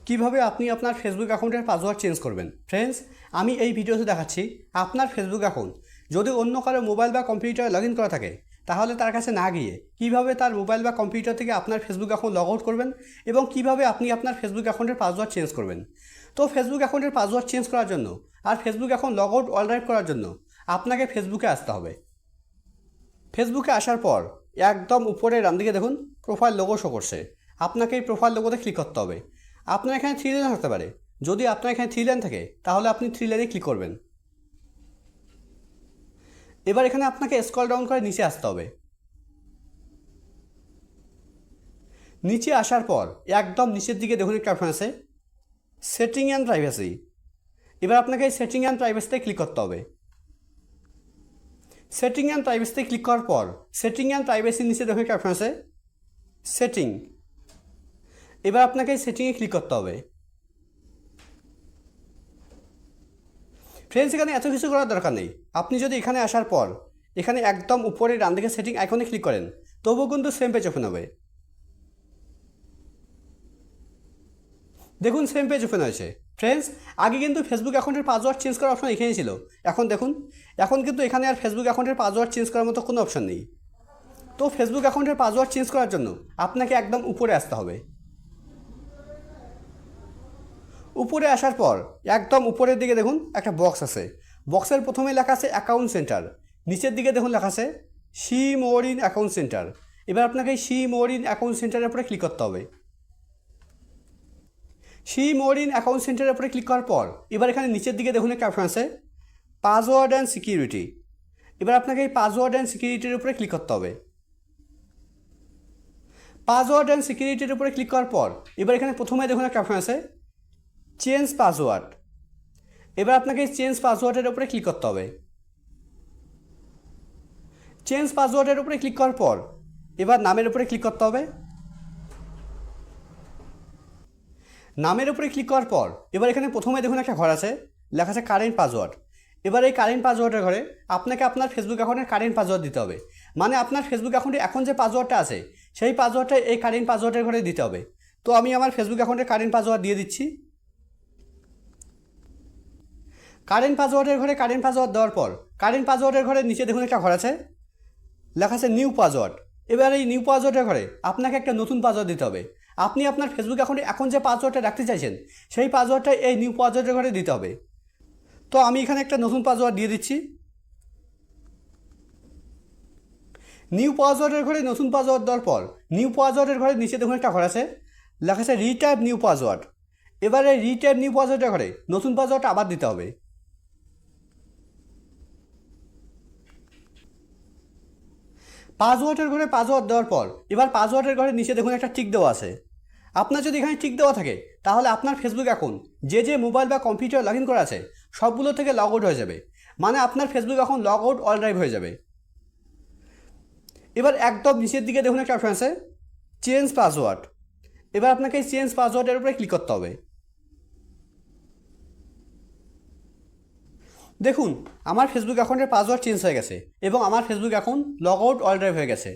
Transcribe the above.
কিভাবে আপনি আপনার ফেসবুক অ্যাকাউন্টের পাসওয়ার্ড চেঞ্জ করবেন। ফ্রেন্ডস, আমি এই ভিডিওতে দেখাচ্ছি আপনার ফেসবুক অ্যাকাউন্ট যদি অন্য কারো মোবাইল বা কম্পিউটারে লগ ইন করা থাকে তাহলে তার কাছে না গিয়ে কিভাবে তার মোবাইল বা কম্পিউটার থেকে আপনার ফেসবুক অ্যাকাউন্ট লগ আউট করবেন এবং কিভাবে আপনি আপনার ফেসবুক অ্যাকাউন্টের পাসওয়ার্ড চেঞ্জ করবেন। তো ফেসবুক অ্যাকাউন্টের পাসওয়ার্ড চেঞ্জ করার জন্য আর Facebook account log out all right করার জন্য আপনাকে ফেসবুকে আসতে হবে। ফেসবুকে আসার পর একদম উপরে ডান দিকে দেখুন প্রোফাইল লোগো শো করছে। আপনাকে এই প্রোফাইল লোগোতে ক্লিক করতে হবে। আপনার এখানে 3 লাইন থাকতে পারে। যদি আপনার এখানে 3 লাইন থাকে তাহলে আপনি 3 লাইনে ক্লিক করবেন। এবার এখানে আপনাকে স্ক্রল ডাউন করে নিচে আসতে হবে। নিচে আসার পর একদম নিচের দিকে দেখুন একটা অপশন আছে সেটিং অ্যান্ড প্রাইভেসি। এবার আপনাকে এই সেটিং অ্যান্ড প্রাইভেসিতে ক্লিক করতে হবে। সেটিং অ্যান্ড প্রাইভেসিতে ক্লিক করার পর সেটিং অ্যান্ড প্রাইভেসির নিচে দেখুন একটা অপশন আছে সেটিং। এবার আপনাকে এই সেটিংয়ে ক্লিক করতে হবে। ফ্রেন্ডস, এখানে এত কিছু করার দরকার নেই। আপনি যদি এখানে আসার পর এখানে একদম উপরে ডান দিকে সেটিং আইকনে ক্লিক করেন তবুও কিন্তু সেম পেজ ওপেন হবে। দেখুন সেম পেজ ওপেন হয়েছে। ফ্রেন্ডস, আগে কিন্তু ফেসবুক অ্যাকাউন্টের পাসওয়ার্ড চেঞ্জ করার অপশন এখানেই ছিল। এখন দেখুন এখন কিন্তু এখানে আর ফেসবুক অ্যাকাউন্টের পাসওয়ার্ড চেঞ্জ করার মতো কোনো অপশন নেই। তো ফেসবুক অ্যাকাউন্টের পাসওয়ার্ড চেঞ্জ করার জন্য আপনাকে একদম উপরে আসতে হবে। উপরে আসার পর একদম উপরের দিকে দেখুন একটা বক্স আছে। বক্সের প্রথমে লেখা আছে অ্যাকাউন্ট সেন্টার। নিচের দিকে দেখুন লেখা আছে see more in account centre. এবার আপনাকে সি মোর ইন অ্যাকাউন্ট সেন্টারের উপরে ক্লিক করতে হবে। সি মোর ইন অ্যাকাউন্ট সেন্টারের উপরে ক্লিক করার পর এবার এখানে নিচের দিকে দেখুন একটা অপশন আছে পাসওয়ার্ড অ্যান্ড সিকিউরিটি। এবার আপনাকে এই পাসওয়ার্ড অ্যান্ড সিকিউরিটির উপরে ক্লিক করতে হবে। পাসওয়ার্ড অ্যান্ড সিকিউরিটির উপরে ক্লিক করার পর এবার এখানে প্রথমে দেখুন একটা অপশন আছে চেঞ্জ পাসওয়ার্ড। এবার আপনাকে চেঞ্জ পাসওয়ার্ডের উপরে ক্লিক করতে হবে। চেঞ্জ পাসওয়ার্ডের উপরে ক্লিক করার পর এবার নামের উপরে ক্লিক করতে হবে। নামের উপরে ক্লিক করার পর এবার এখানে প্রথমে দেখুন একটা ঘর আছে লেখা আছে কারেন্ট পাসওয়ার্ড। এবার এই কারেন্ট পাসওয়ার্ডের ঘরে আপনাকে আপনার ফেসবুক অ্যাকাউন্টের কারেন্ট পাসওয়ার্ড দিতে হবে। মানে আপনার ফেসবুক অ্যাকাউন্টে এখন যে পাসওয়ার্ডটা আছে সেই পাসওয়ার্ডটা এই কারেন্ট পাসওয়ার্ডের ঘরে দিতে হবে। তো আমি আমার ফেসবুক অ্যাকাউন্টের কারেন্ট পাসওয়ার্ড দিয়ে দিচ্ছি। কারেন্ট পাসওয়ার্ডের ঘরে কারেন্ট পাসওয়ার্ড দেওয়ার পর কারেন্ট পাসওয়ার্ডের ঘরে নিচে দেখুন একটা ঘর আছে লেখা আছে নিউ পাসওয়ার্ড। এবার এই নিউ পাসওয়ার্ডের ঘরে আপনাকে একটা নতুন পাসওয়ার্ড দিতে হবে। আপনি আপনার ফেসবুক অ্যাকাউন্টে এখন যে পাসওয়ার্ডটা রাখতে চাইছেন সেই পাসওয়ার্ডটা এই নিউ পাসওয়ার্ডের ঘরে দিতে হবে। তো আমি এখানে একটা নতুন পাসওয়ার্ড দিয়ে দিচ্ছি। নিউ পাসওয়ার্ডের ঘরে নতুন পাসওয়ার্ড দেওয়ার পর নিউ পাসওয়ার্ডের ঘরে নিচে দেখুন একটা ঘর আছে লেখা আছে রিটাইপ নিউ পাসওয়ার্ড। এবার এই রিটাইপ নিউ পাসওয়ার্ডের ঘরে নতুন পাসওয়ার্ডটা আবার দিতে হবে। পাসওয়ার্ডের ঘরে পাসওয়ার্ড দেওয়ার পর এবার পাসওয়ার্ডের ঘরে নিচে দেখুন একটা টিক দেওয়া আছে। আপনার যদি এখানে টিক দেওয়া থাকে তাহলে আপনার ফেসবুক অ্যাকাউন্ট যে মোবাইল বা কম্পিউটার লগ ইন করা আছে সবগুলো থেকে লগ আউট হয়ে যাবে। মানে আপনার Facebook account log out all drive হয়ে যাবে। এবার একদম নিচের দিকে দেখুন একটা অপশন আছে চেঞ্জ পাসওয়ার্ড। এবার আপনাকে এই চেঞ্জ পাসওয়ার্ডের উপরে ক্লিক করতে হবে। দেখুন আমার ফেসবুক অ্যাকাউন্টের পাসওয়ার্ড চেঞ্জ হয়ে গেছে এবং আমার Facebook account log out all drive হয়ে গেছে।